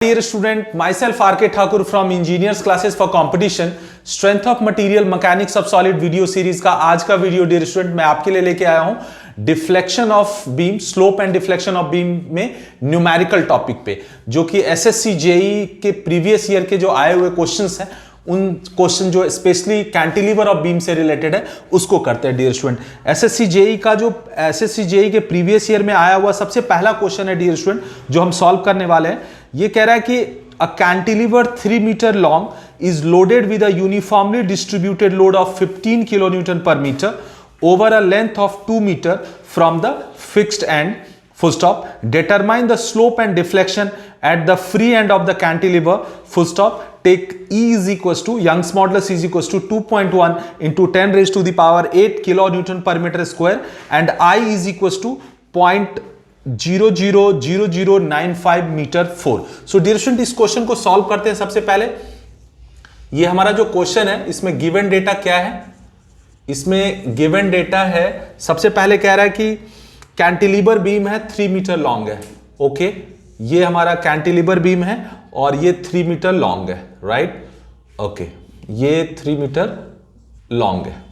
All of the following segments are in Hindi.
Dear student, myself RK Thakur from Engineers Classes for Competition, Strength of Material Mechanics of Solid video series का आज का वीडियो डियर स्टूडेंट मैं आपके लिए लेके आया हूं deflection of beam, slope and deflection of beam में न्यूमेरिकल टॉपिक पे, जो कि एसएससी जेई के प्रीवियस ईयर के जो आए हुए क्वेश्चंस हैं उन क्वेश्चन जो स्पेशली कैंटिलीवर ऑफ बीम से रिलेटेड है उसको करते हैं डियर स्टूडेंट। एसएससी जेई के प्रीवियस ईयर में आया हुआ सबसे पहला क्वेश्चन है डियर स्टूडेंट जो हम सॉल्व करने वाले हैं। ये कह रहा है कि a cantilever 3 metre long is loaded with a uniformly distributed load of 15 kilo newton पर metre over a length of 2 meter from the fixed end, full stop. Determine the slope and deflection at the free end of the cantilever, full stop. Take E is equals to, Young's modulus is equals to 2.1 into 10 raised to the power 8 kilonewton per meter square and I is equals to 0.000095 metre 4. So dear student, इस क्वेश्चन को सॉल्व करते हैं। सबसे पहले ये हमारा जो क्वेश्चन है इसमें गिवन डेटा क्या है, इसमें गिवन डेटा है सबसे पहले कह रहा है कि कैंटिलीवर बीम है 3 मीटर लॉन्ग है। ओके, ये हमारा कैंटिलीवर बीम है और ये 3 मीटर लॉन्ग है, राइट। ओके, ये 3 मीटर लॉन्ग है।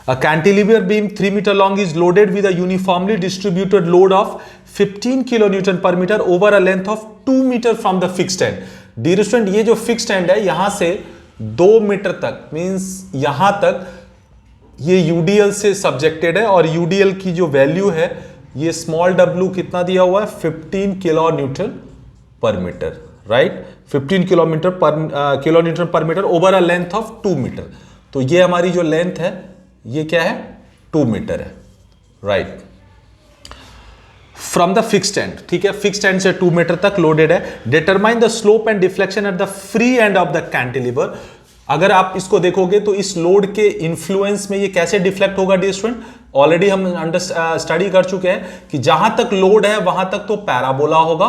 A cantilever beam 3 meter long is loaded with a uniformly distributed load of 15 kilonewton per meter over a length of 2 meter from the fixed end. Dear student, ये जो fixed end है यहां से 2 मीटर तक मींस यहां तक ये यूडीएल से सब्जेक्टेड है और यूडीएल की जो वैल्यू है ये स्मॉल w कितना दिया हुआ है 15 किलो न्यूटन पर मीटर, राइट। 15 किलो न्यूटन पर metre over a length of 2 metre. तो ये हमारी जो लेंथ है ये क्या है 2 मीटर है, right, from the fixed and. ठीक है, फिक्स्ड एंड से 2 मीटर तक लोडेड है। Determine the slope and deflection at the free end of the cantilever. अगर आप इसको देखोगे तो इस लोड के इन्फ्लुएंस में ये कैसे डिफ्लेक्ट होगा डियर स्टूडेंट, ऑलरेडी हम स्टडी कर चुके हैं कि जहां तक लोड है वहां तक तो पैराबोला होगा,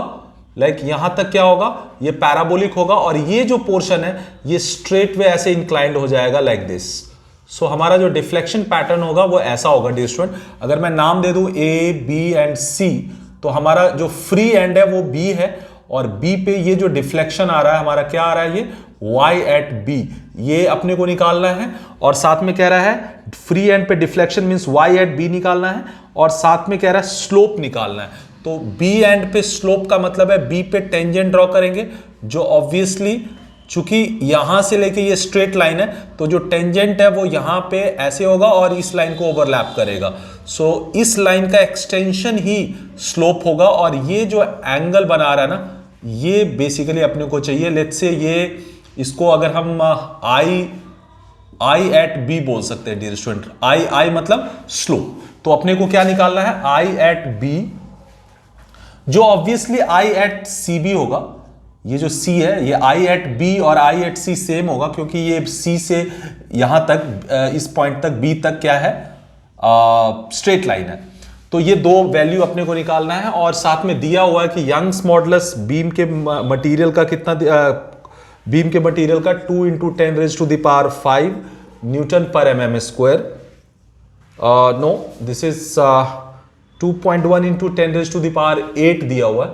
लाइक यहां तक क्या होगा ये पैराबोलिक होगा और ये जो पोर्शन है ये स्ट्रेट वे ऐसे इंक्लाइंड हो जाएगा लाइक दिस। सो हमारा जो डिफ्लेक्शन पैटर्न होगा वो ऐसा होगा डियर स्टूडेंट। अगर मैं नाम दे दूं ए बी एंड सी तो हमारा जो फ्री एंड है वो बी है और बी पे ये जो डिफ्लेक्शन आ रहा है हमारा क्या आ रहा है ये y एट बी, ये अपने को निकालना है। और साथ में कह रहा है फ्री एंड पे deflection means y at B निकालना है और साथ में कह रहा है स्लोप निकालना है। तो b एंड पे स्लोप का मतलब है b पे टेंजेंट ड्रॉ करेंगे जो ऑब्वियसली चूंकि यहां से लेके ये स्ट्रेट लाइन है तो जो टेंजेंट है वो यहां पे ऐसे होगा और इस लाइन को ओवरलैप करेगा। सो इस लाइन का एक्सटेंशन ही स्लोप होगा और ये जो एंगल बना रहा है ना ये बेसिकली अपने को चाहिए। लेट्स से ये इसको अगर हम आई एट बी बोल सकते हैं डियर स्टूडेंट, आई मतलब स्लोप। तो अपने को क्या निकालना है आई एट बी जो obviously I at C B होगा। ये जो C है ये I एट B और I एट C सेम होगा क्योंकि ये C से यहां तक इस पॉइंट तक B तक क्या है स्ट्रेट लाइन है। तो ये दो वैल्यू अपने को निकालना है और साथ में दिया हुआ है कि यंग्स मॉडुलस बीम के मटेरियल का कितना बीम के मटेरियल का 2 into 10 raised to the power 5 newton पर mm square. No this is 2.1 into 10 raised to the power 8 दिया हुआ है,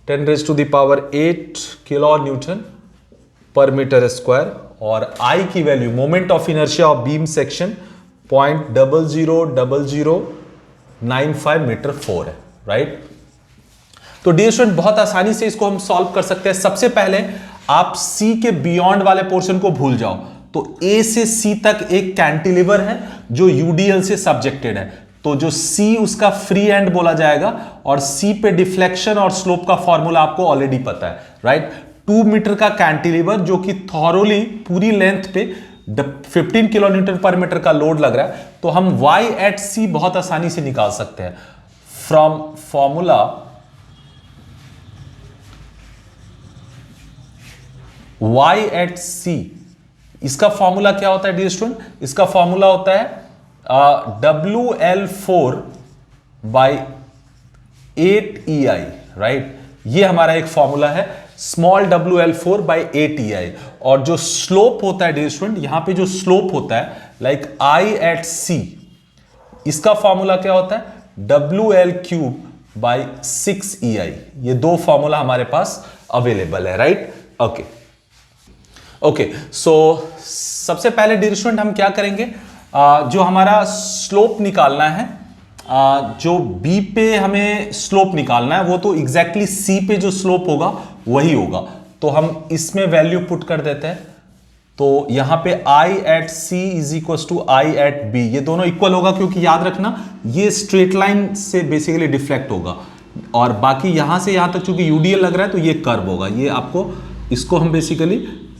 10 raised to the power 8 kilo newton पर मीटर स्क्वायर और I की value moment of inertia of beam section 0.000095 metre 4 है, राइट। तो डियर स्टूडेंट बहुत आसानी से इसको हम सॉल्व कर सकते हैं। सबसे पहले आप C के बियॉन्ड वाले पोर्शन को भूल जाओ। तो A से C तक एक कैंटिलीवर है जो UDL से सब्जेक्टेड है, तो जो C उसका फ्री एंड बोला जाएगा और C पे डिफ्लेक्शन और स्लोप का फॉर्मूला आपको ऑलरेडी पता है, राइट। 2 मीटर का कैंटिलीवर जो कि थॉरोली पूरी लेंथ पे 15 किलो न्यूटन पर मीटर का लोड लग रहा है तो हम y एट C बहुत आसानी से निकाल सकते हैं from formula y at C। इसका फॉर्मूला क्या होता है डियर स्टूडेंट, इसका फॉर्मूला होता है WL4 by 8EI, राइट। ये हमारा एक फॉर्मूला है स्मॉल WL4 by 8EI और जो स्लोप होता है डियर स्टूडेंट यहां पे जो स्लोप होता है लाइक I एट C, इसका फॉर्मूला क्या होता है WL3 बाई 6EI। ये दो फॉर्मूला हमारे पास अवेलेबल है, राइट। ओके, सो सबसे पहले डियर स्टूडेंट हम क्या करेंगे, जो हमारा स्लोप निकालना है, जो B पे हमें स्लोप निकालना है, वो तो एग्जैक्टली C पे जो स्लोप होगा वही होगा। तो हम इसमें वैल्यू पुट कर देते हैं। तो यहां पे I at C is equal to I at B, ये दोनों इक्वल होगा क्योंकि याद रखना ये स्ट्रेट लाइन से बेसिकली डिफ्लेक्ट होगा, और बाकी यहां से यहां तक चूंकि यूडीएल लग रहा है तो ये कर्व होगा। ये आपको, इसको हम बेसिकली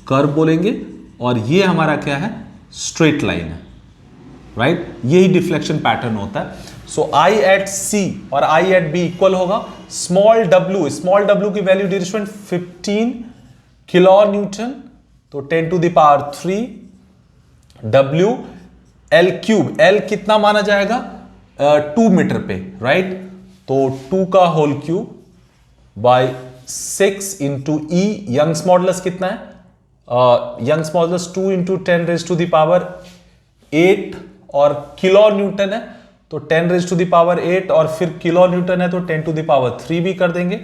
कर्व बोलेंगे, और ये हमारा क्या है, स्ट्रेट लाइन है, राइट। यही डिफ्लेक्शन पैटर्न होता है। सो I at C और I at B इक्वल होगा स्मॉल w की value dear student 15 kilo newton, तो 10 to the power 3 W L cube, L कितना माना जाएगा 2 मीटर पे, राइट। तो 2 का whole cube by 6 into E, Young's modulus कितना है, Young's modulus 2 into 10 raise to the power 8, और किलो न्यूटन है तो 10 रेज टू द पावर 8, और फिर किलो न्यूटन है तो 10 टू द पावर 3 भी कर देंगे,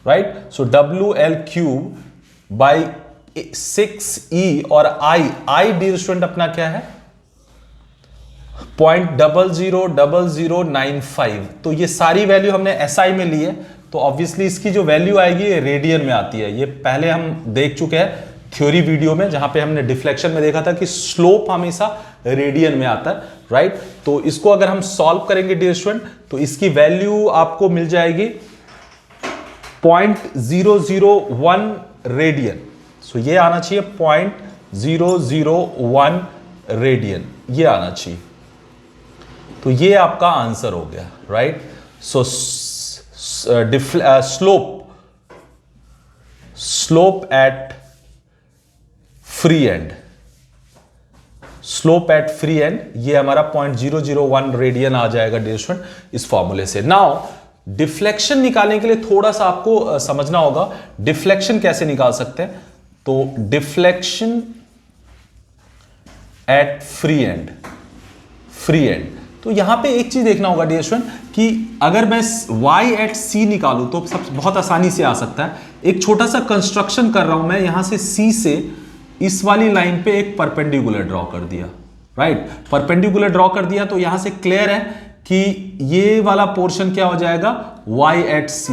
right. So WL cube by 6E, और I डियर स्टूडेंट अपना क्या है 0.000095। तो ये सारी वैल्यू हमने SI में ली है, तो ऑब्वियसली इसकी जो वैल्यू आएगी ये रेडियन में आती है। ये पहले हम देख चुके हैं थ्योरी वीडियो में, जहां पे हमने डिफ्लेक्शन में देखा था कि स्लोप हमेशा रेडियन में आता है, राइट। तो इसको अगर हम सॉल्व करेंगे डियर स्टूडेंट, तो इसकी वैल्यू आपको मिल जाएगी 0.001 रेडियन। सो ये आना चाहिए 0.001 रेडियन, ये आना चाहिए। तो ये आपका आंसर हो गया, राइट। सो स्लोप एट फ्री एंड, ये हमारा 0.001 रेडियन आ जाएगा डियर स्टूडेंट इस फॉर्मूले से। नाउ डिफ्लेक्शन निकालने के लिए थोड़ा सा आपको समझना होगा, डिफ्लेक्शन कैसे निकाल सकते हैं। तो डिफ्लेक्शन एट फ्री एंड, तो यहां पे एक चीज देखना होगा डियर स्टूडेंट कि अगर मैं y एट C निकालूं तो सब बहुत आसानी से आ सकता है। एक छोटा सा कंस्ट्रक्शन कर रहा हूं मैं, यहां से C से इस वाली लाइन पे एक परपेंडिकुलर ड्रॉ कर दिया, राइट। परपेंडिकुलर ड्रॉ कर दिया तो यहां से क्लियर है कि ये वाला पोर्शन क्या हो जाएगा y एट C,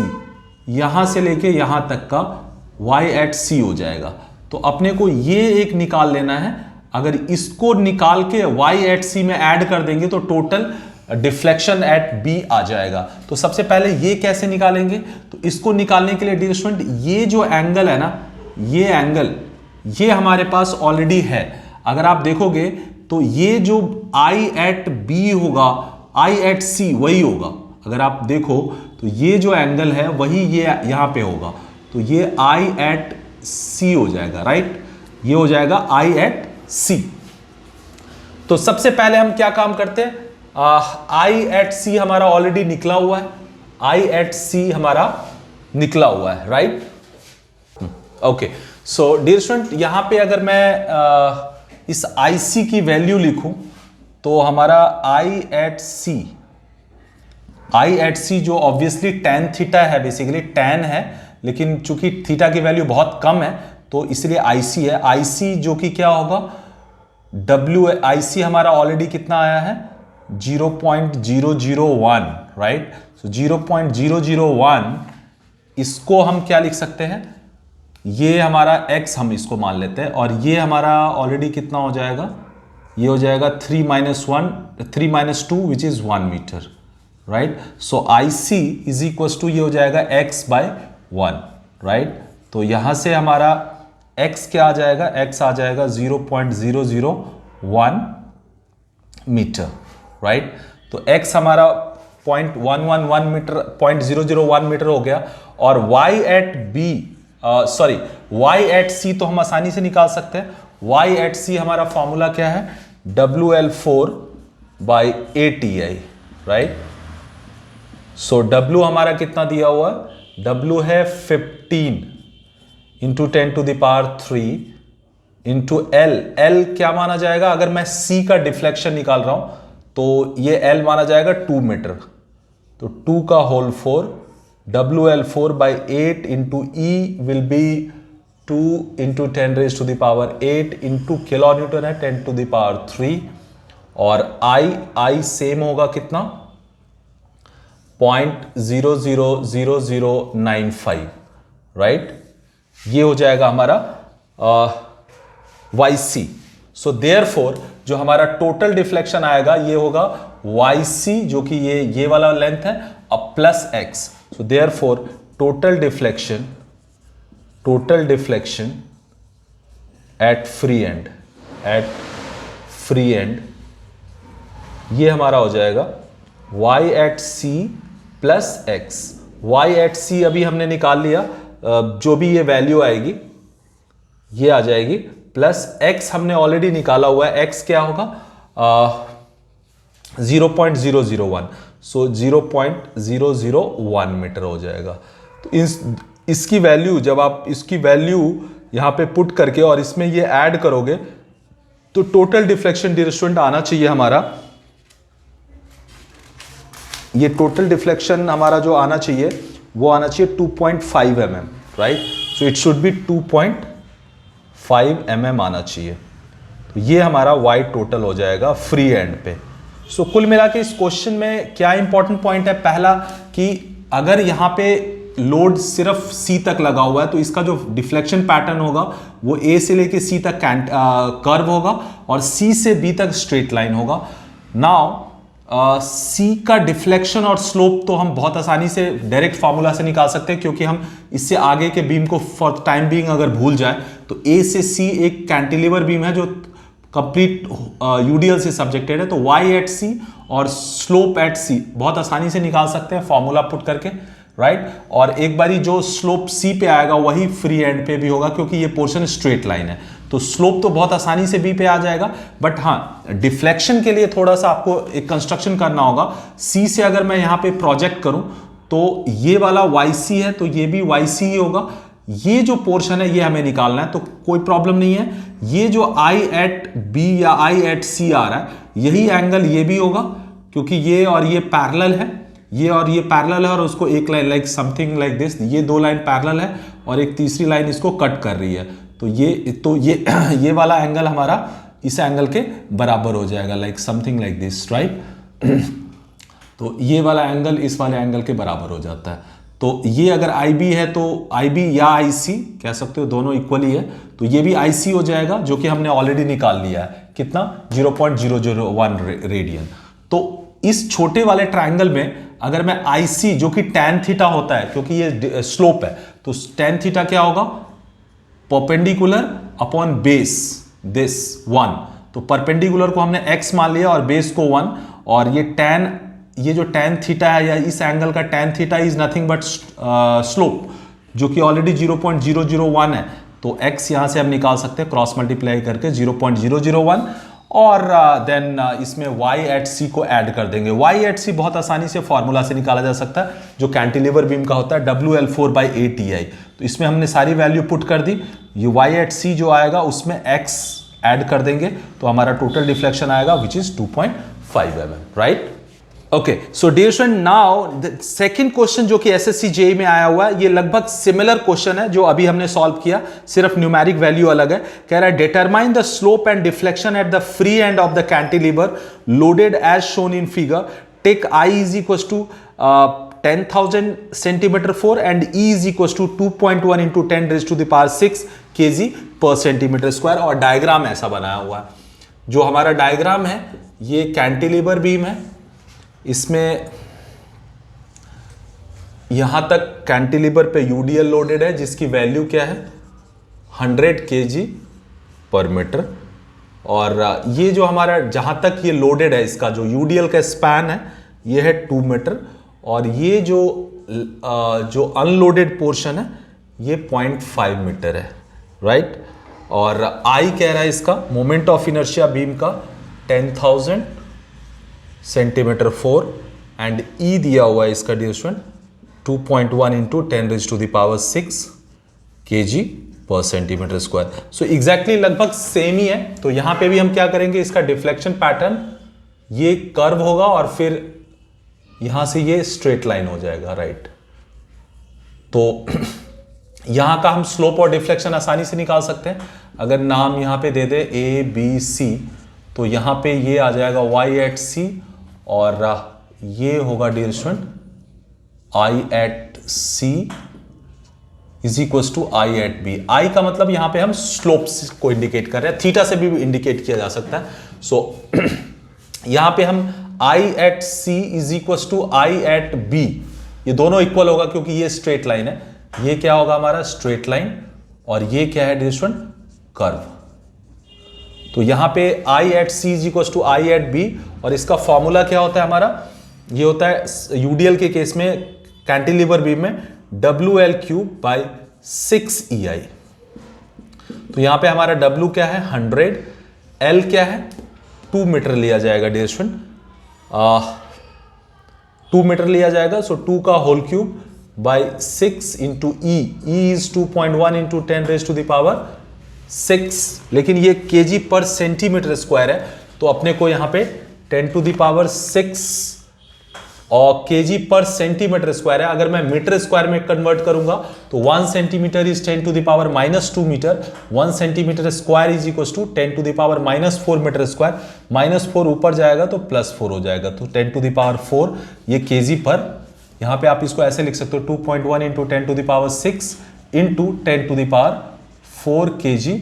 यहां से लेके यहां तक का y एट C हो जाएगा। तो अपने को ये एक निकाल लेना है, अगर इसको निकाल के y एट C में ऐड कर देंगे तो टोटल डिफ्लेक्शन एट B आ जाएगा। तो सबसे पहले ये कैसे निकालेंगे, तो इसको निकालने के लिए डियर स्टूडेंट ये जो एंगल है ना, ये एंगल ये हमारे पास ऑलरेडी है। अगर आप देखोगे तो ये जो I एट B होगा I एट C वही होगा। अगर आप देखो तो ये जो एंगल है वही ये यहां पे होगा, तो ये I एट C हो जाएगा, राइट। ये हो जाएगा I एट C। तो सबसे पहले हम क्या काम करते हैं, I एट C हमारा ऑलरेडी निकला हुआ है, I एट C हमारा निकला हुआ है, right. Okay, so dear student यहां पे अगर मैं इस IC की वैल्यू लिखूं तो हमारा I एट C जो ऑब्वियसली tan थीटा है, बेसिकली tan है, लेकिन चूंकि थीटा की वैल्यू बहुत कम है तो इसलिए IC है। IC जो कि क्या होगा IC हमारा ऑलरेडी कितना आया है 0.001, राइट। सो 0.001 इसको हम क्या लिख सकते हैं, ये हमारा x हम इसको मान लेते हैं, और ये हमारा ऑलरेडी कितना हो जाएगा, ये हो जाएगा 3 minus 2 which is 1 metre, right. So IC is equal to ये हो जाएगा x बाय 1, राइट। तो यहां से हमारा x क्या आ जाएगा, x आ जाएगा 0.001 मीटर, राइट। तो x हमारा 0.111 मीटर 0.001 मीटर हो गया, और y एट C तो हम आसानी से निकाल सकते हैं। y एट C हमारा फॉर्मूला क्या है WL4 by 8EI, right. So W हमारा कितना दिया हुआ है, W है 15 into 10 to the power 3 into L क्या माना जाएगा, अगर मैं C का डिफ्लेक्शन निकाल रहा हूं तो ये L माना जाएगा 2 मीटर, तो 2 का whole 4 WL4 by 8 into E will be 2 into 10 raised to the power 8 into kilonewton है 10 to the power 3 और I सेम होगा कितना 0.000095 राइट। ये हो जाएगा हमारा YC। सो देयरफॉर जो हमारा टोटल डिफ्लेक्शन आएगा ये होगा YC जो कि ये वाला लेंथ है अब plus X। So therefore total deflection at free end ये हमारा हो जाएगा y at c plus x. y at c अभी हमने निकाल लिया, जो भी ये वैल्यू आएगी ये आ जाएगी, प्लस x हमने ऑलरेडी निकाला हुआ है, x क्या होगा 0.001, सो 0.001 मीटर हो जाएगा। तो इसकी वैल्यू जब आप इसकी वैल्यू यहां पे पुट करके और इसमें ये ऐड करोगे तो टोटल डिफ्लेक्शन डियर स्टूडेंट आना चाहिए हमारा, ये टोटल डिफ्लेक्शन हमारा जो आना चाहिए वो आना चाहिए 2.5 mm, right. So it should be 2.5 mm आना चाहिए। तो ये हमारा y टोटल हो जाएगा फ्री एंड पे। सो कुल मिला के इस क्वेश्चन में क्या इंपॉर्टेंट पॉइंट है, पहला कि अगर यहां पे लोड सिर्फ C तक लगा हुआ है तो इसका जो डिफ्लेक्शन पैटर्न होगा वो A से लेके C तक कर्व होगा और C से B तक स्ट्रेट लाइन होगा। नाउ C का डिफ्लेक्शन और स्लोप तो हम बहुत आसानी से डायरेक्ट फार्मूला से निकाल सकते हैं, क्योंकि हम इससे आगे के बीम को फॉर टाइम बीइंग अगर भूल जाए तो A से C एक कैंटिलीवर बीम है जो कंप्लीट यूडीएल से सब्जेक्टेड है, तो y एट C और स्लोप एट C बहुत आसानी से निकाल सकते हैं फार्मूला पुट करके, राइट। और एक बारी जो स्लोप C पे आएगा वही फ्री एंड पे भी होगा, क्योंकि ये पोर्शन स्ट्रेट लाइन है, तो स्लोप तो बहुत आसानी से B पे आ जाएगा। बट हाँ, डिफ्लेक्शन के लिए थोड़ा सा आपको एक कंस्ट्रक्शन करना होगा। C से अगर मैं यहाँ पे प्रोजेक्ट करूं तो ये वाला YC है तो ये भी YC ही होगा। ये जो पोर्शन है ये हमें निकालना है, तो कोई प्रॉब्लम नहीं है। ये जो I एट B या I एट C आ रहा है यही एंगल ये भी होगा, क्योंकि ये और ये पैरेलल है, ये और ये पैरेलल है और उसको एक line like something like this, ये दो लाइन पैरेलल है और एक तीसरी लाइन इसको कट कर रही है, तो ये वाला एंगल हमारा इस एंगल के बराबर हो जाएगा, like something like this, right. तो ये वाला एंगल इस वाले एंगल के बराबर हो जाता है। तो ये अगर IB है तो IB या IC कह सकते हो, दोनों इक्वली है, तो ये भी IC हो जाएगा जो कि हमने ऑलरेडी निकाल लिया है, कितना 0.001 रेडियन। तो इस छोटे वाले ट्राइंगल में अगर मैं IC जो कि tan थीटा होता है, क्योंकि ये स्लोप है, तो tan थीटा क्या होगा परपेंडिकुलर अपॉन बेस दिस 1, तो परपेंडिकुलर को हमने x मान लिया और बेस को 1, और ये जो tan थीटा है या इस एंगल का tan theta is nothing but slope जो कि ऑलरेडी 0.001 है, तो x यहां से हम निकाल सकते हैं क्रॉस मल्टीप्लाई करके 0.001, और देन इसमें y एट c को ऐड कर देंगे। y एट c बहुत आसानी से फॉर्मूला से निकाला जा सकता है जो कैंटिलीवर बीम का होता है WL4 by 8EI। तो इसमें हमने सारी वैल्यू पुट कर दी, ये y एट c जो आएगा उसमें x ऐड कर देंगे तो हमारा टोटल डिफ्लेक्शन आएगा which is 2.5 mm, right. Okay, so dear student, now the second question जो कि एसएससी जेईई में आया हुआ है, ये लगभग सिमिलर क्वेश्चन है जो अभी हमने सॉल्व किया, सिर्फ न्यूमेरिक वैल्यू अलग है। कह रहा है determine the slope and deflection at the free end of the cantilever loaded as shown in figure, take I is equal to 10,000 centimetre 4 and E is equal to 2.1 into 10 raise to the power 6 kg पर सेंटीमीटर स्क्वायर। और डायग्राम ऐसा बनाया हुआ है, जो हमारा डायग्राम है ये कैंटिलीवर बीम है, इसमें यहां तक कैंटिलीवर पे यूडीएल लोडेड है जिसकी वैल्यू क्या है 100 kg पर मीटर, और ये जो हमारा जहां तक ये लोडेड है इसका जो यूडीएल का स्पैन है ये है 2 मीटर, और ये जो अनलोडेड पोर्शन है ये 0.5 मीटर है, राइट। और आई कह रहा है इसका मोमेंट ऑफ इनर्शिया बीम का 10,000 सेंटीमीटर 4 एंड ई दिया हुआ है इसका dear student 2.1 into 10 raise to the power 6 kg पर सेंटीमीटर स्क्वायर। सो एग्जैक्टली लगभग सेम ही है। तो यहां पे भी हम क्या करेंगे, इसका डिफ्लेक्शन पैटर्न ये कर्व होगा और फिर यहां से ये स्ट्रेट लाइन हो जाएगा, राइट। तो यहां का हम स्लोप और डिफ्लेक्शन आसानी से निकाल सकते हैं। अगर नाम यहां पे दे दे ए बी सी, तो यहां पे ये आ जाएगा y एट सी और ये होगा dear student I at C is equal to I at B. I का मतलब यहां पे हम स्लोप को इंडिकेट कर रहे हैं, थीटा से भी इंडिकेट किया जा सकता है। सो यहां पे हम I at C is equal to I at B, ये दोनों इक्वल होगा क्योंकि ये स्ट्रेट लाइन है। ये क्या होगा हमारा स्ट्रेट लाइन और ये क्या है डियर स्टूडेंट कर्व। तो यहां पे I at C is equal to I at B और इसका फॉर्मूला क्या होता है हमारा, ये होता है यूडीएल के केस में कैंटिलीवर बीम में WL क्यूब बाई 6EI। तो यहां पे हमारा W क्या है 100, L क्या है 2 मीटर लिया जाएगा डियर स्टूडेंट, 2 मीटर लिया जाएगा। सो 2 का whole cube by 6 into E is 2.1 into 10 raise to the power 6, लेकिन ये केजी पर सेंटीमीटर स्क्वायर है तो अपने को यहां पे 10 टू द पावर 6 और केजी पर सेंटीमीटर स्क्वायर है। अगर मैं मीटर स्क्वायर में कन्वर्ट करूंगा तो 1 centimetre is 10 to the power -2 metre, 1 centimetre square is equal to 10 to the power -4 metre square, -4 ऊपर जाएगा तो +4 हो जाएगा, तो 10 टू द पावर 4 ये केजी पर। यहां पे आप इसको ऐसे लिख सकते हो 2.1 into 10 to the power 6 into 10 to the power 4 KG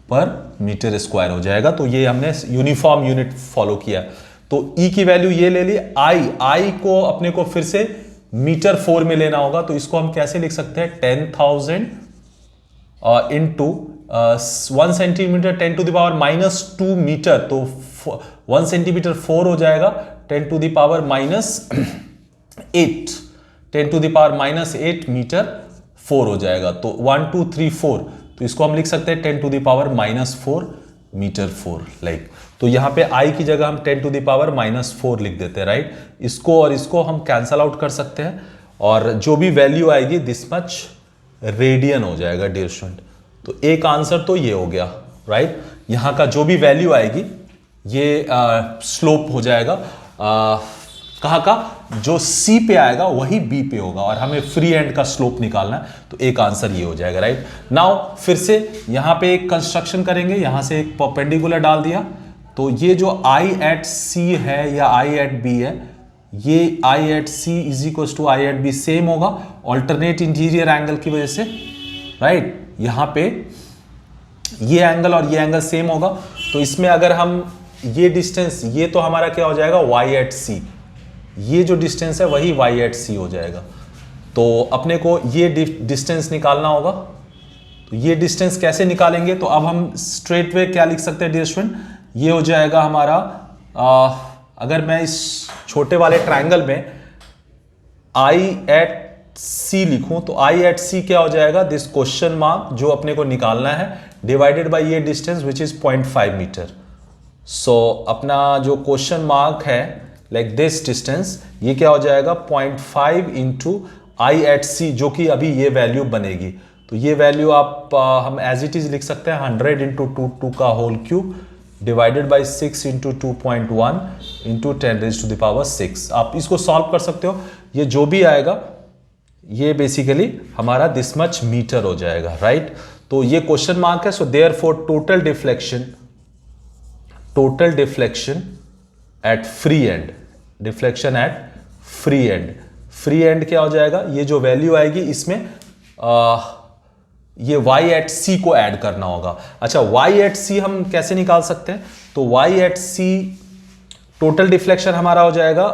पर मीटर स्क्वायर हो जाएगा। तो ये हमने यूनिफॉर्म यूनिट फॉलो किया। तो E की वैल्यू ये ले ली, I को अपने को फिर से मीटर 4 में लेना होगा, तो इसको हम कैसे लिख सकते हैं 10,000 into 1 centimetre 10 to the power -2 metre, तो 1 सेंटीमीटर 4 हो जाएगा 10 to the power -8, 10 to the power -8 metre 4 हो जाएगा। तो 1 2 3 4, तो इसको हम लिख सकते हैं 10 to the power -4 metre 4 like. तो यहां पे I की जगह हम 10 टू द पावर -4 लिख देते हैं राइट। इसको और इसको हम कैंसल आउट कर सकते हैं और जो भी वैल्यू आएगी दिस मच रेडियन हो जाएगा डियर स्टूडेंट। तो एक आंसर तो ये हो गया राइट। यहां का जो भी वैल्यू आएगी ये स्लोप हो जाएगा कहाँ का, जो C पे आएगा वही B पे होगा और हमें फ्री एंड का स्लोप निकालना है, तो एक आंसर ये हो जाएगा राइट। नाउ फिर से यहां पे एक कंस्ट्रक्शन करेंगे, यहां से एक परपेंडिकुलर डाल दिया, तो ये जो I एट C है या I एट B है, ये I at C is equal to I at B same होगा ऑल्टरनेट इंटीरियर एंगल की वजह से राइट। यहां पे ये एंगल और ये एंगल सेम होगा, तो इसमें अगर हम ये डिस्टेंस, ये तो हमारा क्या हो जाएगा Y एट C, ये जो डिस्टेंस है वही Y एट C हो जाएगा। तो अपने को ये डिस्टेंस निकालना होगा। तो ये डिस्टेंस कैसे निकालेंगे, तो अब हम स्ट्रेट वे क्या लिख सकते हैं डियर स्टूडेंट, ये हो जाएगा हमारा अगर मैं इस छोटे वाले ट्रायंगल में I एट C लिखूं तो I एट C क्या हो जाएगा, दिस क्वेश्चन मार्क जो अपने को निकालना है डिवाइडेड बाय ये डिस्टेंस विच इज 0.5 मीटर। सो अपना जो क्वेश्चन मार्क है लाइक दिस डिस्टेंस, ये क्या हो जाएगा 0.5 इंटू I एट C, जो कि अभी ये वैल्यू बनेगी। तो ये वैल्यू आप हम एज इट इज लिख सकते हैं 100 इंटू 2 का whole cube divided by 6 into 2.1 into 10 raise to the power 6। आप इसको सॉल्व कर सकते हो, ये जो भी आएगा ये बेसिकली हमारा दिस मच मीटर हो जाएगा राइट। तो ये क्वेश्चन मार्क है। So therefore total deflection at free end, deflection at free and क्या हो जाएगा, ये जो वैल्यू आएगी इसमें ये Y एट C को ऐड करना होगा। अच्छा Y एट C हम कैसे निकाल सकते हैं, तो Y at C total deflection हमारा हो जाएगा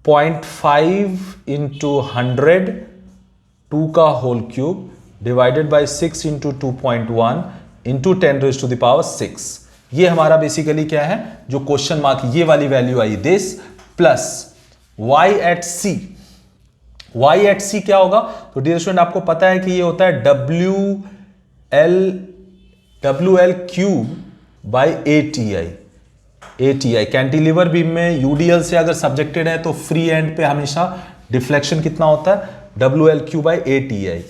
0.5 इंटू 100 2 का whole cube divided by 6 into 2.1 into 10 raise to the power 6। ये हमारा बेसिकली क्या है, जो क्वेश्चन मार्क ये वाली value I this plus Y at C। Y at C क्या होगा, तो डियर स्टूडेंट आपको पता है कि ये होता है WL cube by ATI। Cantilever beam में UDL से अगर सब्जेक्टेड है तो फ्री एंड पे हमेशा डिफ्लेक्शन कितना होता है WL क्यूब बाई ATI।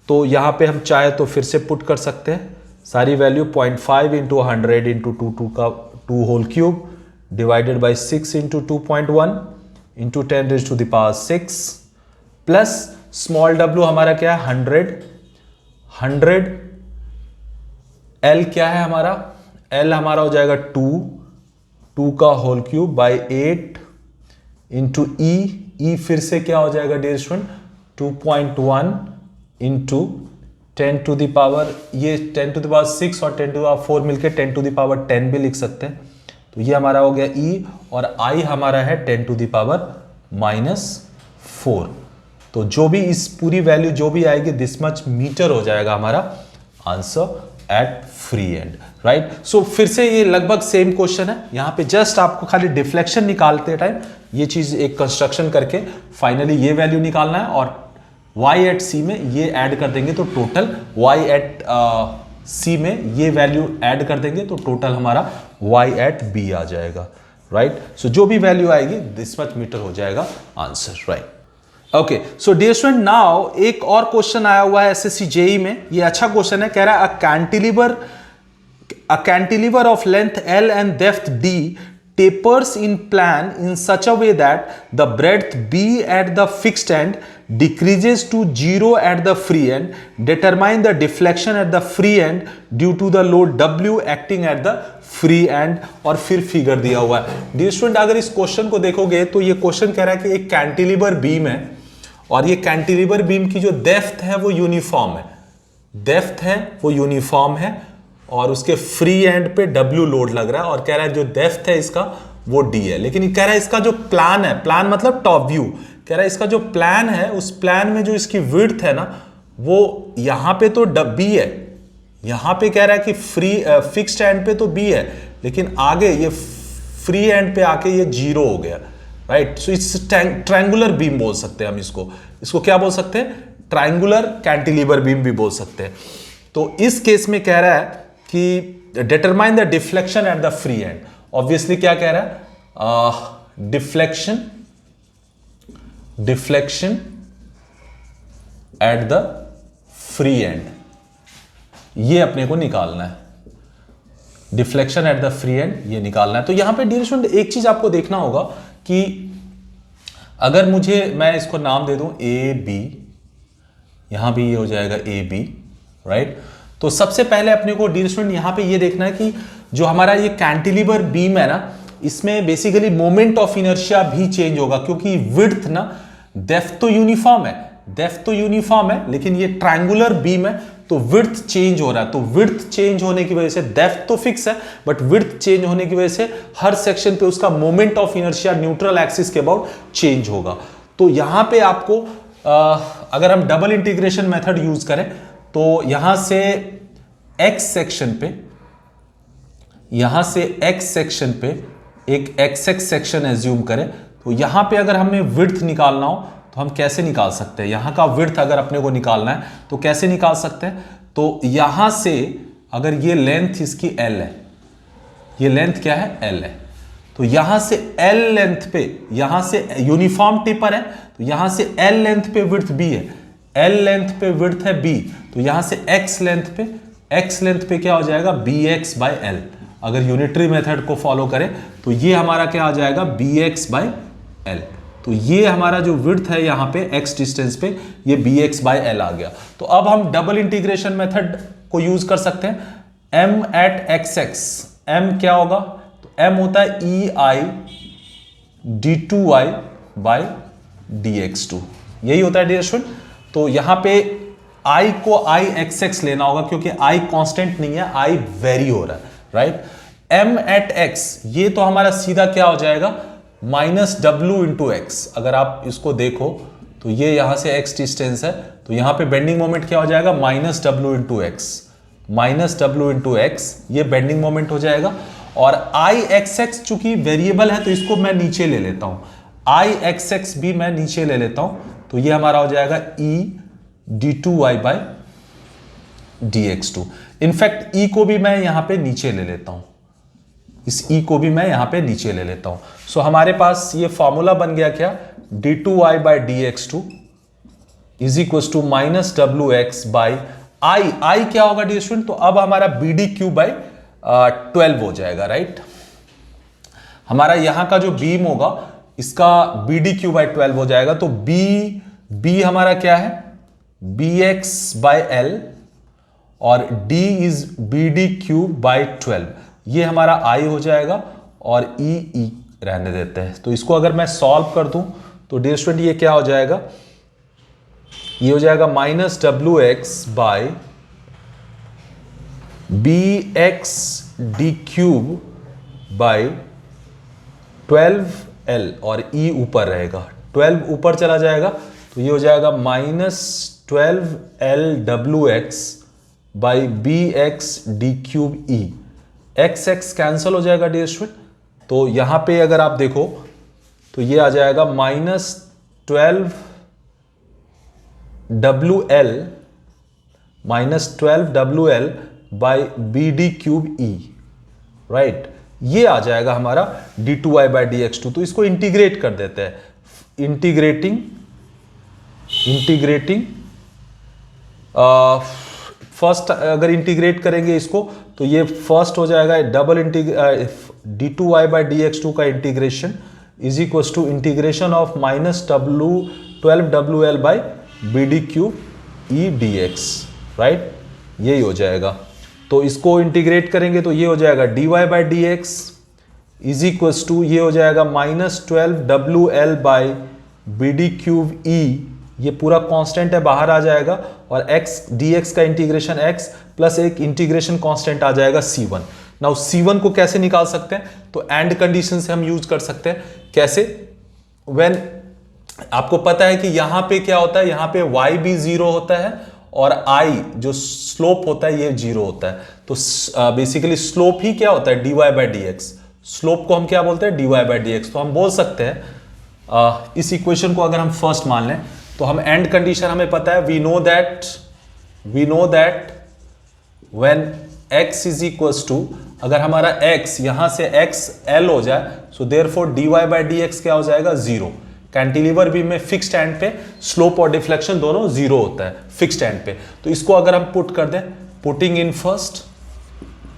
तो यहां पे हम चाहे तो फिर से पुट कर सकते हैं सारी value 0.5 into 100 into 2 whole cube divided by 6 into 2.1 into 10 raise to the power 6 plus small w हमारा क्या है 100, l क्या है हमारा, l हमारा हो जाएगा 2 का whole cube by 8 into E फिर से क्या हो जाएगा dear student 2.1 into 10 to the power, ये 10 टू द पावर 6 और 10 टू द पावर 4 मिलके 10 टू द पावर 10 भी लिख सकते हैं। तो ये हमारा हो गया ई, और आई हमारा है 10 टू द पावर -4। तो जो भी इस पूरी वैल्यू जो भी आएगी दिस मच मीटर हो जाएगा हमारा answer at free end, right. So फिर से ये लगभग सेम क्वेश्चन है, यहां पे जस्ट आपको खाली डिफ्लेक्शन निकालते टाइम ये चीज एक कंस्ट्रक्शन करके फाइनली ये वैल्यू निकालना है, और y एट सी में ये ऐड कर देंगे तो टोटल y एट सी में ये वैल्यू ऐड कर देंगे तो टोटल हमारा y एट b आ जाएगा, राइट। सो जो भी वैल्यू आएगी दिस मच मीटर हो जाएगा answer, right. Okay, so dear student now एक और क्वेश्चन आया हुआ है एसएससी जेई में, ये अच्छा क्वेश्चन है, कह रहा है अ cantilever of length L and depth D tapers in plan in such a way that the breadth B at the fixed end decreases to 0 at the free end. Determine the deflection at the free end due to the load W acting at the free end, और फिर फिगर दिया हुआ है। डियर स्टूडेंट अगर इस क्वेश्चन को देखोगे तो ये क्वेश्चन कह रहा है कि एक कैंटिलीवर बीम है, और ये कैंटिलीवर बीम की जो डेप्थ है वो यूनिफॉर्म है, डेप्थ है वो यूनिफॉर्म है, और उसके फ्री एंड पे W लोड लग रहा है, और कह रहा है जो डेप्थ है इसका वो D है। लेकिन ये कह रहा है इसका जो प्लान है, प्लान मतलब टॉप व्यू, कह रहा है इसका जो प्लान है उस प्लान में जो इसकी विड्थ है ना वो यहां पे तो B है, यहां पे कह रहा है कि फिक्स्ड एंड पे तो B है, लेकिन आगे ये फ्री एंड पे आके ये 0 हो गया, right. So it's triangular beam बोल सकते हैं हम इसको क्या बोल सकते हैं, ट्रायंगुलर कैंटिलीवर बीम भी बोल सकते हैं। तो इस केस में कह रहा है कि determine the deflection at the free and. Obviously क्या कह रहा है, deflection at the free end, ये अपने को निकालना है, deflection at the free end ये निकालना है। तो यहां पे डियर स्टूडेंट एक चीज आपको देखना होगा कि अगर मैं इसको नाम दे दूं ए बी, यहां भी ये हो जाएगा ए बी, राइट। तो सबसे पहले अपने को डियर स्टूडेंट यहां पे ये देखना है कि जो हमारा ये कैंटिलीवर बीम है ना, इसमें बेसिकली मोमेंट ऑफ इनर्शिया भी चेंज होगा, क्योंकि विड्थ ना, डेप्थ तो यूनिफॉर्म है, लेकिन ये ट्रायंगुलर बीम है तो विड्थ चेंज हो रहा है। तो विड्थ चेंज होने की वजह से, डेप्थ तो फिक्स है बट विड्थ चेंज होने की वजह से हर सेक्शन पे उसका moment of inertia neutral axis के अबाउट चेंज होगा। तो यहां पे आपको अगर हम डबल इंटीग्रेशन मेथड यूज करें तो यहां से x सेक्शन पे एक xx सेक्शन एज्यूम करें, तो यहां पे अगर हमें विड्थ निकालना हो तो हम कैसे निकाल सकते हैं, यहां का विड्थ अगर अपने को निकालना है तो कैसे निकाल सकते हैं। तो यहां से अगर ये लेंथ इसकी L है, ये लेंथ क्या है L है, तो यहां से L लेंथ पे, यहां से यूनिफॉर्म टेपर है तो यहां से L लेंथ पे विड्थ B है, L लेंथ पे विड्थ है B, तो यहां से x लेंथ पे क्या हो जाएगा bx बाई L। अगर यूनिटरी मेथड को फॉलो करें तो ये हमारा क्या आ जाएगा bx बाई L। तो ये हमारा जो विड्थ है यहां पे x डिस्टेंस पे ये bx बाई L आ गया। तो अब हम डबल इंटीग्रेशन मेथड को यूज कर सकते हैं। m एट xx, m क्या होगा, तो m होता है ei d2y बाई dx2, यही होता है डियर स्टूडेंट। तो यहां पे i को ixx लेना होगा क्योंकि i कांस्टेंट नहीं है, i वेरी हो रहा है, राइट। m एट x ये तो हमारा सीधा क्या हो जाएगा -w इंटू एक्स। अगर आप इसको देखो तो ये यहां से x डिस्टेंस है तो यहां पे बेंडिंग मोमेंट क्या हो जाएगा -w इंटू एक्स, ये बेंडिंग मोमेंट हो जाएगा। और ixx चूंकि वेरिएबल है तो इसको मैं नीचे ले लेता हूं, ixx भी मैं नीचे ले लेता हूं, तो ये हमारा हो जाएगा e d2y by dx2। In fact e को भी मैं यहां पे नीचे ले लेता हूं, इस e को भी मैं यहां पे नीचे ले लेता हूं। सो हमारे पास ये फॉर्मूला बन गया क्या, d2y by dx2 is equal to -wx by i क्या होगा डियर स्टूडेंट, तो अब हमारा bdq बाई 12 हो जाएगा, राइट। हमारा यहां का जो बीम होगा इसका bdq बाई 12 हो जाएगा। तो b b हमारा क्या है, bx/l, और d इज bd³/12, ये हमारा i हो जाएगा, और e रहने देते हैं। तो इसको अगर मैं सॉल्व कर दूं तो डियर स्टूडेंट ये क्या हो जाएगा, ये हो जाएगा -wx/bx/d³/12l, और e ऊपर रहेगा, 12 ऊपर चला जाएगा, तो ये हो जाएगा -12lwx/bx/d³e, x x कैंसल हो जाएगा डियर स्टूडेंट। तो यहां पे अगर आप देखो तो ये आ जाएगा -12wl -12wl/bd³e, राइट, ये आ जाएगा हमारा d2y/dx2। तो इसको इंटीग्रेट कर देते हैं, इंटीग्रेटिंग फर्स्ट अगर इंटीग्रेट करेंगे इसको तो ये फर्स्ट हो जाएगा d2y/dx2 का integration is equal to integration of -12wl/bd³e dx, right, यही हो जाएगा। तो इसको इंटीग्रेट करेंगे तो ये हो जाएगा dy/dx इज इक्वल टू, ये हो जाएगा -12wl/bd³e, ये पूरा कांस्टेंट है, बाहर आ जाएगा, और x dx का इंटीग्रेशन x प्लस एक इंटीग्रेशन कांस्टेंट आ जाएगा c1। नाउ c1 को कैसे निकाल सकते हैं, तो एंड कंडीशन से हम यूज कर सकते हैं। कैसे, व्हेन आपको पता है कि यहां पे क्या होता है, यहां पे y भी 0 होता है और i जो स्लोप होता है ये 0 होता है। तो बेसिकली स्लोप ही क्या होता है, dy/dx, स्लोप को हम क्या बोलते हैं, dy/dx। तो हम बोल सकते हैं इस इक्वेशन को अगर हम फर्स्ट मान लें तो हम एंड कंडीशन हमें पता है, we know that when x is equals to, अगर हमारा x यहां से x l हो जाए, सो देयरफॉर dy/dx क्या हो जाएगा, 0। कैंटिलीवर बीम में फिक्स्ड एंड पे स्लोप और डिफ्लेक्शन दोनों 0 होता है फिक्स्ड एंड पे। तो इसको अगर हम पुट कर दें,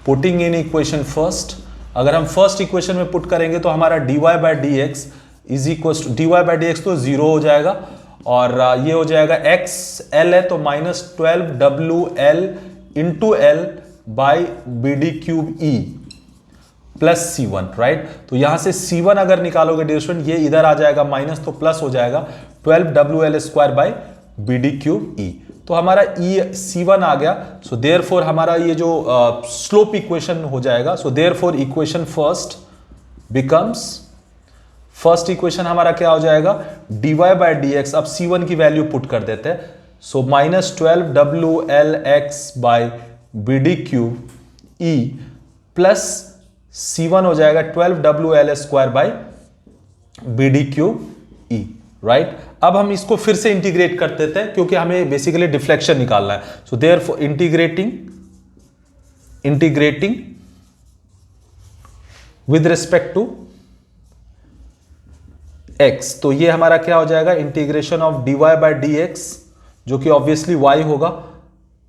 पुटिंग इन इक्वेशन फर्स्ट, अगर हम फर्स्ट इक्वेशन में पुट करेंगे तो हमारा dy/dx is equals to, dy/dx तो 0 हो जाएगा, और ये हो जाएगा x l है तो -12wl into l/bd³e plus c1, right. तो यहां से c1 अगर निकालोगे डियर स्टूडेंट, ये इधर आ जाएगा माइनस, तो प्लस हो जाएगा 12wl²/bd³e। तो हमारा c1 आ गया, सो देयरफॉर हमारा ये जो स्लोप इक्वेशन हो जाएगा, so therefore equation first equation हमारा क्या हो जाएगा, dy/dx, अब c1 की वैल्यू पुट कर देते हैं, सो -12wlx/bd³e प्लस c1 हो जाएगा 12wl²/bd³e, राइट। अब हम इसको फिर से इंटीग्रेट कर देते हैं क्योंकि हमें बेसिकली डिफ्लेक्शन निकालना है। So therefore integrating with respect to x, तो ये हमारा क्या हो जाएगा, इंटीग्रेशन ऑफ dy/dx जो कि ऑब्वियसली y होगा।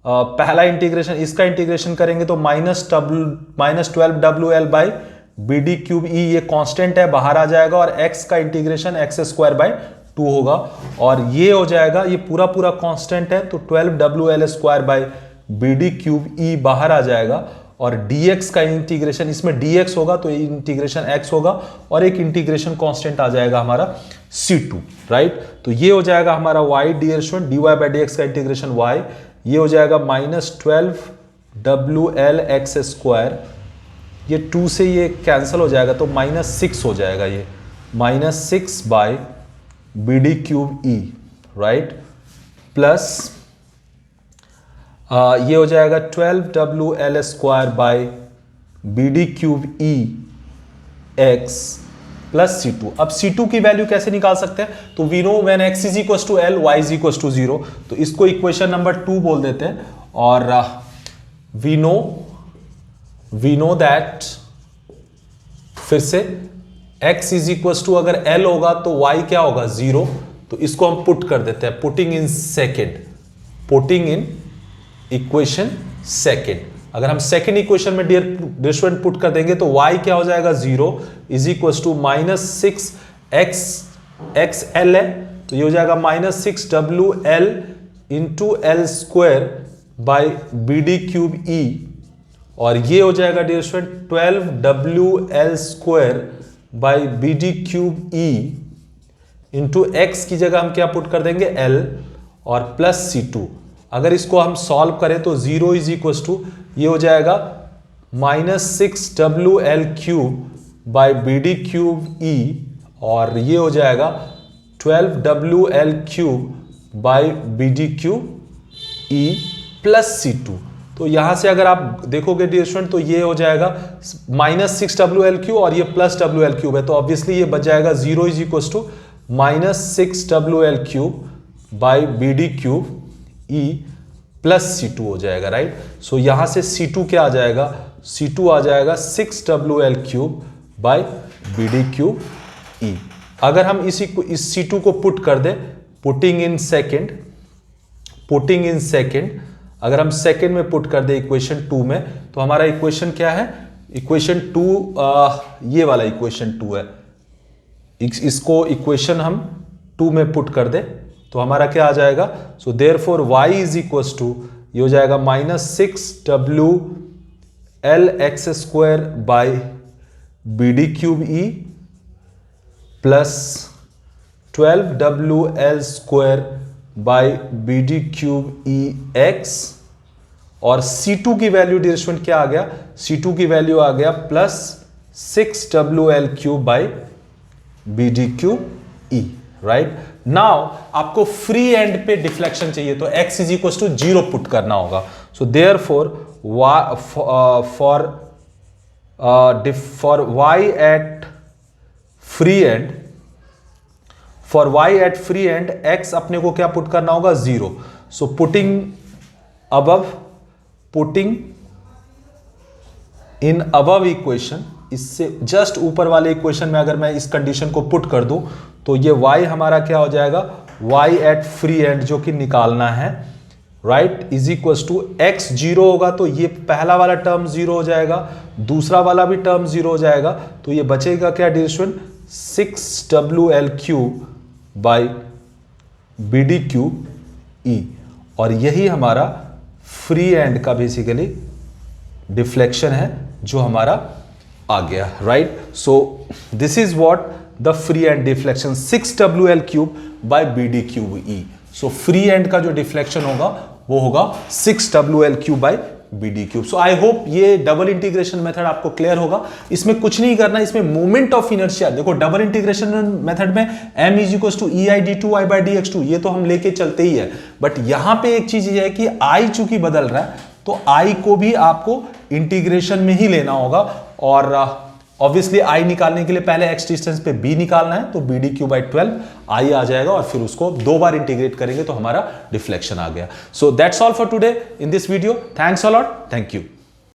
पहला इंटीग्रेशन, इसका इंटीग्रेशन करेंगे तो -12wl/bd³e, ये कांस्टेंट है, बाहर आ जाएगा, और x का इंटीग्रेशन x²/2 होगा, और ये हो जाएगा, ये पूरा कांस्टेंट है, तो 12wl²/bd³e बाहर आ जाएगा, और dx का इंटीग्रेशन, इसमें dx होगा तो इंटीग्रेशन x होगा, और एक इंटीग्रेशन कांस्टेंट आ जाएगा हमारा c2, राइट। तो ये हो जाएगा हमारा y डियर स्टूडेंट, dy/dx का इंटीग्रेशन y, ये हो जाएगा -12wlx², ये 2 से ये कैंसिल हो जाएगा तो -6 हो जाएगा, ये -6/bd³e, राइट, प्लस ये हो जाएगा 12wl²/bd³e x प्लस c2। अब c2 की वैल्यू कैसे निकाल सकते हैं, तो we know when x is equal to l, y is equal to 0, तो इसको इक्वेशन नंबर 2 बोल देते हैं, और वी नो दैट, फिर से x इज इक्वल टू, अगर l होगा तो y क्या होगा, 0, तो इसको हम पुट कर देते हैं, पुटिंग इन इक्वेशन सेकेंड। अगर हम सेकेंड इक्वेशन में डियर स्टूडेंट पुट कर देंगे तो y क्या हो जाएगा, 0 is equal to -6 x l है तो ये हो जाएगा -6WL into L square by B D cube E, और ये हो जाएगा dear student 12WL square by B D cube E into X की जगह हम क्या पुट कर देंगे L और प्लस C2। अगर इसको हम सॉल्व करें तो 0 इज इक्वल टू ये हो जाएगा -6WL cube by B D cube E, और ये हो जाएगा 12WL cube by B D cube E plus C2। तो यहां से अगर आप देखोगे डियर स्टूडेंट तो ये हो जाएगा -6WL क्यूब और ये प्लस WL क्यूब है, तो ऑब्वियसली ये बच जाएगा 0 is equal to -6WL cube by B D cube E plus C2 हो जाएगा, राइट। सो यहां से C2 क्या आ जाएगा, C2 आ जाएगा 6WL cube by B D cube E. अगर हम इस C2 को पुट कर दे, पुटिंग इन सेकेंड, अगर हम सेकेंड में पुट कर दे इक्वेशन 2 में, तो हमारा इक्वेशन क्या है, इक्वेशन 2 ये वाला इक्वेशन 2 है। इसको इक्वेशन हम 2 में पुट कर दे तो हमारा क्या आ जाएगा, so therefore y is equal to ये हो जाएगा -6WL x square by B D cube E plus 12WL square by B D cube E x, और C2 की वैल्यू डियर स्टूडेंट क्या आ गया, C2 की वैल्यू आ गया plus 6WL cube by B D cube E, right. Now आपको फ्री एंड पे डिफ्लेक्शन चाहिए तो x is equal to 0 put करना होगा। So therefore for y at free end x अपने को क्या पुट करना होगा, 0। So putting in above equation, इससे जस्ट ऊपर वाले इक्वेशन में अगर मैं इस कंडीशन को पुट कर दूं तो ये y हमारा क्या हो जाएगा, y एट फ्री एंड जो कि निकालना है, right, is equal to x 0 होगा तो ये पहला वाला टर्म 0 हो जाएगा, दूसरा वाला भी टर्म 0 हो जाएगा, तो ये बचेगा क्या dear student, 6WL cube by B D cube E, और यही हमारा फ्री एंड का बेसिकली डिफ्लेक्शन है जो हमारा आ गया, right. So this is what the free end deflection 6WL cube by B D cube E. So free end का जो डिफ्लेक्शन होगा वो होगा 6WL cube by B D cube. So I hope ये डबल इंटीग्रेशन मेथड आपको क्लियर होगा। इसमें कुछ नहीं करना, इसमें मोमेंट ऑफ इनर्शिया देखो, डबल इंटीग्रेशन मेथड में m is equal to ei d2 y by dx2 ये तो हम लेके चलते ही है, बट यहां पे एक चीज ये है कि i चूंकि बदल रहा है तो i को भी आपको इंटीग्रेशन में ही लेना होगा, और ऑब्वियसली i निकालने के लिए पहले x डिस्टेंस पे b निकालना है, तो B D cube by 12 i आ जाएगा, और फिर उसको 2 बार इंटीग्रेट करेंगे तो हमारा डिफ्लेक्शन आ गया। So that's all for today in this video. Thanks a lot, thank you.